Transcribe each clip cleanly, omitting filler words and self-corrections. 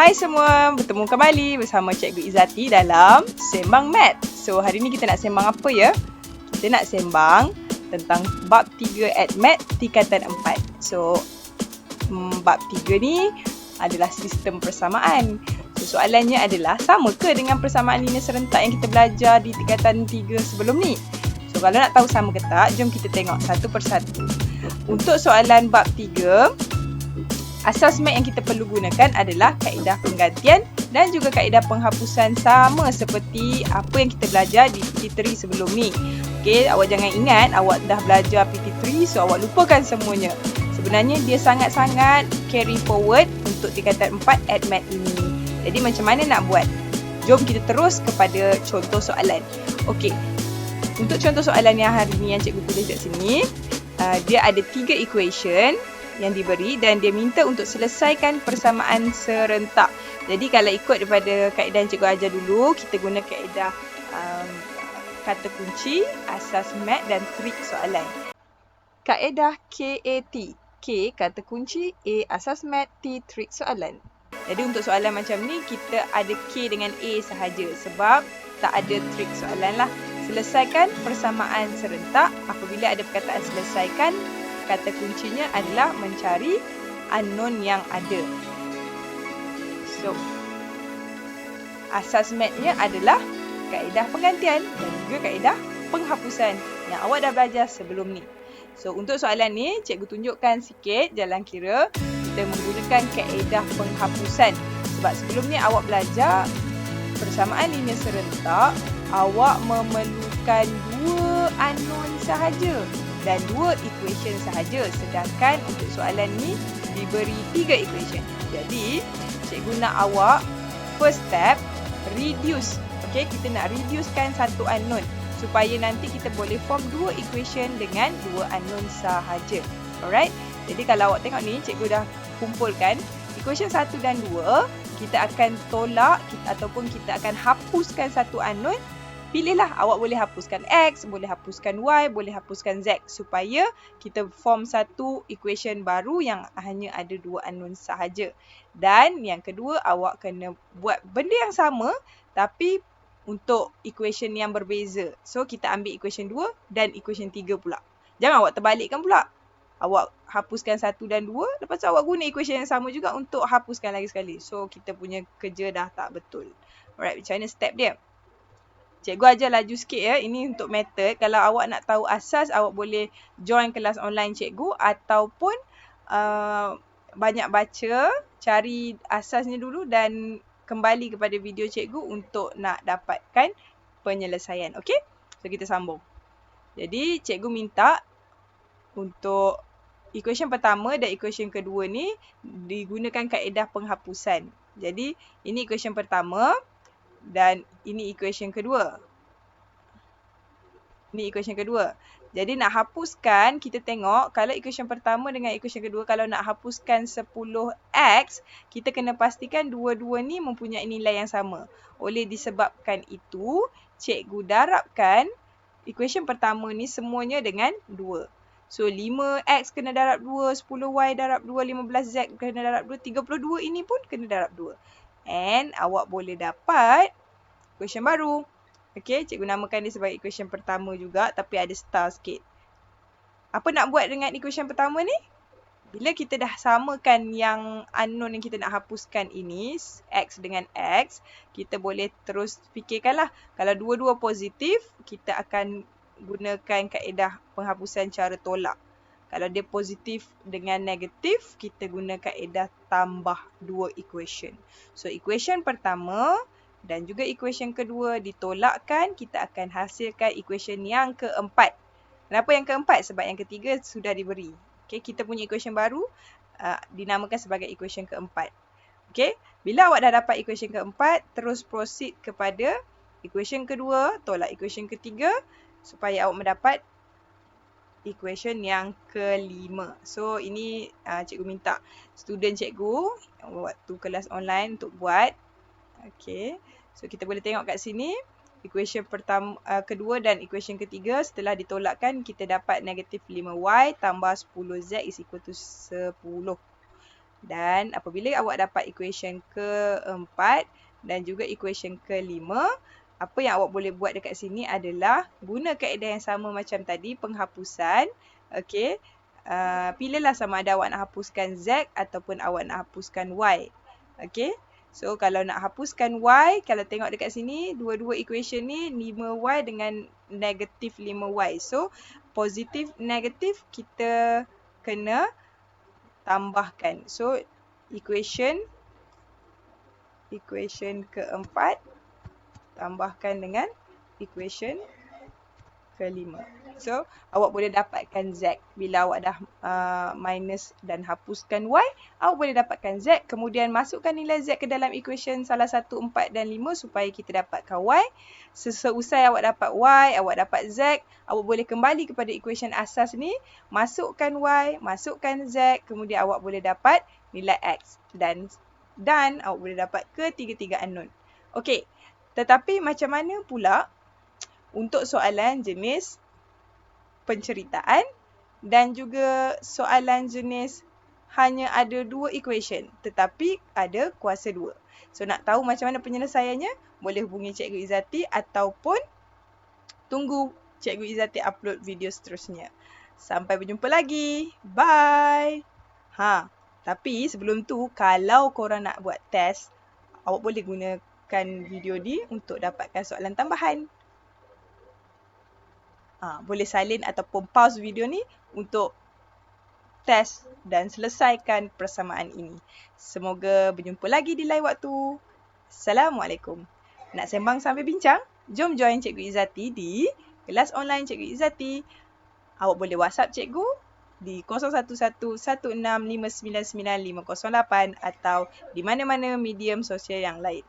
Hai semua, bertemu kembali bersama Cikgu Izzati dalam Sembang Mat. So, hari ni kita nak sembang apa ya? Kita nak sembang tentang bab 3 Mat tingkatan 4. So, bab 3 ni adalah sistem persamaan. So, soalannya adalah, sama ke dengan persamaan linear serentak yang kita belajar di tingkatan 3 sebelum ni? So, kalau nak tahu sama ke tak, jom kita tengok satu persatu. Untuk soalan bab 3, asas mat yang kita perlu gunakan adalah kaedah penggantian dan juga kaedah penghapusan, sama seperti apa yang kita belajar di PT3 sebelum ni. Okey, awak jangan ingat awak dah belajar PT3 so awak lupakan semuanya. Sebenarnya dia sangat-sangat carry forward untuk tingkatan 4 mat ini. Jadi macam mana nak buat? Jom kita terus kepada contoh soalan. Okey, untuk contoh soalan yang hari ni yang cikgu tulis kat sini, dia ada 3 equation yang diberi dan dia minta untuk selesaikan persamaan serentak. Jadi kalau ikut daripada kaedah yang cikgu ajar dulu, kita guna kaedah kata kunci, asas mat dan trik soalan. Kaedah KAT. K kata kunci, A asas mat, T trik soalan. Jadi untuk soalan macam ni, kita ada K dengan A sahaja sebab tak ada trik soalan lah. Selesaikan persamaan serentak. Apabila ada perkataan selesaikan, kata kuncinya adalah mencari unknown yang ada. So, asas matnya adalah kaedah penggantian dan juga kaedah penghapusan yang awak dah belajar sebelum ni. So, untuk soalan ni, cikgu tunjukkan sikit jalan kira kita menggunakan kaedah penghapusan. Sebab sebelum ni awak belajar persamaan linear serentak, awak memerlukan 2 unknown sahaja dan 2 equation sahaja. Sedangkan untuk soalan ni diberi 3 equation. Jadi, cikgu nak awak first step reduce. Okey, kita nak reducekan satu unknown supaya nanti kita boleh form 2 equation dengan 2 unknown sahaja. Alright? Jadi kalau awak tengok ni, cikgu dah kumpulkan equation 1 dan 2, kita akan tolak ataupun kita akan hapuskan satu unknown. Pilihlah, awak boleh hapuskan X, boleh hapuskan Y, boleh hapuskan Z supaya kita form satu equation baru yang hanya ada 2 unknown sahaja. Dan yang kedua, awak kena buat benda yang sama tapi untuk equation yang berbeza. So, kita ambil equation 2 dan equation 3 pula. Jangan awak terbalikkan pula. Awak hapuskan 1 dan 2, lepas tu awak guna equation yang sama juga untuk hapuskan lagi sekali. So, kita punya kerja dah tak betul. Alright, macam mana step dia? Cikgu ajar laju sikit ya. Ini untuk method. Kalau awak nak tahu asas, awak boleh join kelas online cikgu ataupun banyak baca, cari asasnya dulu dan kembali kepada video cikgu untuk nak dapatkan penyelesaian. Okey? So, kita sambung. Jadi, cikgu minta untuk equation pertama dan equation kedua ni digunakan kaedah penghapusan. Jadi, ini equation pertama. Dan ini equation kedua. Ini equation kedua. Jadi nak hapuskan, kita tengok kalau equation pertama dengan equation kedua, kalau nak hapuskan 10x, kita kena pastikan dua-dua ni mempunyai nilai yang sama. Oleh disebabkan itu, cikgu darabkan equation pertama ni semuanya dengan 2. So 5x kena darab 2, 10y darab 2, 15z kena darab 2, 32 ini pun kena darab 2. And awak boleh dapat equation baru. Okey, cikgu namakan dia sebagai equation pertama juga tapi ada star sikit. Apa nak buat dengan equation pertama ni? Bila kita dah samakan yang unknown yang kita nak hapuskan ini, x dengan x, kita boleh terus fikirkanlah. Kalau dua-dua positif, kita akan gunakan kaedah penghapusan cara tolak. Kalau dia positif dengan negatif, kita guna kaedah tambah 2 equation. So, equation pertama dan juga equation kedua ditolakkan, kita akan hasilkan equation yang keempat. Kenapa yang keempat? Sebab yang ketiga sudah diberi. Okay, kita punya equation baru dinamakan sebagai equation keempat. Okay, bila awak dah dapat equation keempat, terus proceed kepada equation kedua, tolak equation ketiga supaya awak mendapat equation yang kelima. So, ini cikgu minta student cikgu waktu kelas online untuk buat. Okay. So, kita boleh tengok kat sini. Equation pertama, kedua dan equation ketiga setelah ditolakkan, kita dapat negatif 5y tambah 10z is equal to 10. Dan apabila awak dapat equation keempat dan juga equation kelima, apa yang awak boleh buat dekat sini adalah guna kaedah yang sama macam tadi, penghapusan. Okey. Pilihlah sama ada awak nak hapuskan Z ataupun awak nak hapuskan Y. Okey. So, kalau nak hapuskan Y, kalau tengok dekat sini, dua-dua equation ni 5Y dengan negatif 5Y. So, positif, negatif kita kena tambahkan. So, equation keempat tambahkan dengan equation kelima. So, awak boleh dapatkan Z. Bila awak dah minus dan hapuskan Y, awak boleh dapatkan Z. Kemudian masukkan nilai Z ke dalam equation salah satu 4 dan 5 supaya kita dapatkan Y. Seusai awak dapat Y, awak dapat Z, awak boleh kembali kepada equation asas ni, masukkan Y, masukkan Z, kemudian awak boleh dapat nilai X. Dan awak boleh dapat ketiga-tiga unknown. Okey, tetapi macam mana pula untuk soalan jenis penceritaan dan juga soalan jenis hanya ada dua equation tetapi ada kuasa dua. So, nak tahu macam mana penyelesaiannya, boleh hubungi Cikgu Izzati ataupun tunggu Cikgu Izzati upload video seterusnya. Sampai berjumpa lagi. Bye. Tapi sebelum tu, kalau korang nak buat test, awak boleh gunakan video ni untuk dapatkan soalan tambahan. Boleh salin ataupun pause video ni untuk test dan selesaikan persamaan ini. Semoga berjumpa lagi di lain waktu. Assalamualaikum. Nak sembang sambil bincang? Jom join Cikgu Izzati di kelas online Cikgu Izzati. Awak boleh WhatsApp Cikgu di 011165990508 atau di mana-mana medium sosial yang lain.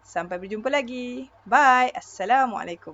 Sampai berjumpa lagi. Bye. Assalamualaikum.